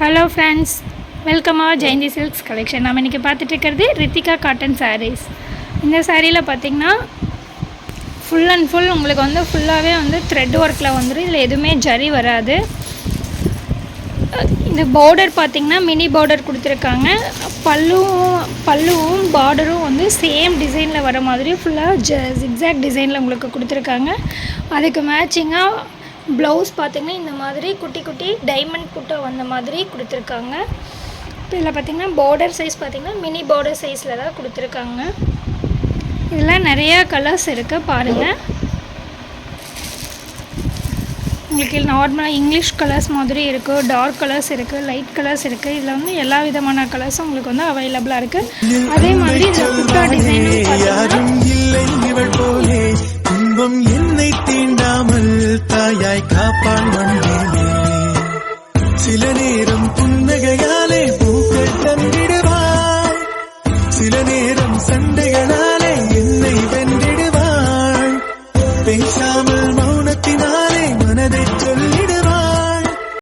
Hello friends, welcome அவர் Jayanthi silks collection. நம்ம இன்றைக்கி பார்த்துட்டு இருக்கிறது ரித்திகா காட்டன் சாரீஸ். இந்த சாரியில் பார்த்திங்கன்னா ஃபுல் அண்ட் ஃபுல் உங்களுக்கு வந்து ஃபுல்லாகவே வந்து த்ரெட் ஒர்க்கில் வந்துடும். இதில் எதுவுமே ஜரி வராது. இந்த பார்டர் பார்த்திங்கன்னா மினி பார்டர் கொடுத்துருக்காங்க. பல்லுவும் பார்டரும் வந்து சேம் டிசைனில் வர மாதிரி ஃபுல்லாக ஜிக்ஸாக் டிசைனில் உங்களுக்கு கொடுத்துருக்காங்க. அதுக்கு மேட்சிங்காக ப்ளவுஸ் பார்த்திங்கன்னா இந்த மாதிரி குட்டி குட்டி டைமண்ட் புட்டை வந்த மாதிரி கொடுத்துருக்காங்க. இப்போ இதில் பார்த்திங்கன்னா பார்டர் சைஸ் பார்த்திங்கன்னா மினி பார்டர் சைஸில் தான் கொடுத்துருக்காங்க. இதில் நிறையா கலர்ஸ் இருக்குது பாருங்கள். உங்களுக்கு நார்மலாக இங்கிலீஷ் கலர்ஸ் மாதிரி இருக்குது, டார்க் கலர்ஸ் இருக்குது, லைட் கலர்ஸ் இருக்குது. இதில் வந்து எல்லா விதமான கலர்ஸும் உங்களுக்கு வந்து அவைலபிளாக இருக்குது. அதே மாதிரி இதில் புட்டா டிசைனும் என்னை தீண்டாமல் தாயாய் காப்பான் வண்டிலே சில நேரம் புன்னகையாலே பூக்கள் தந்திடுவாள், சில நேரம் சண்டைகளாலே என்னை வென்றிடுவாள், பேசாமல் மௌனத்தினாலே மனதை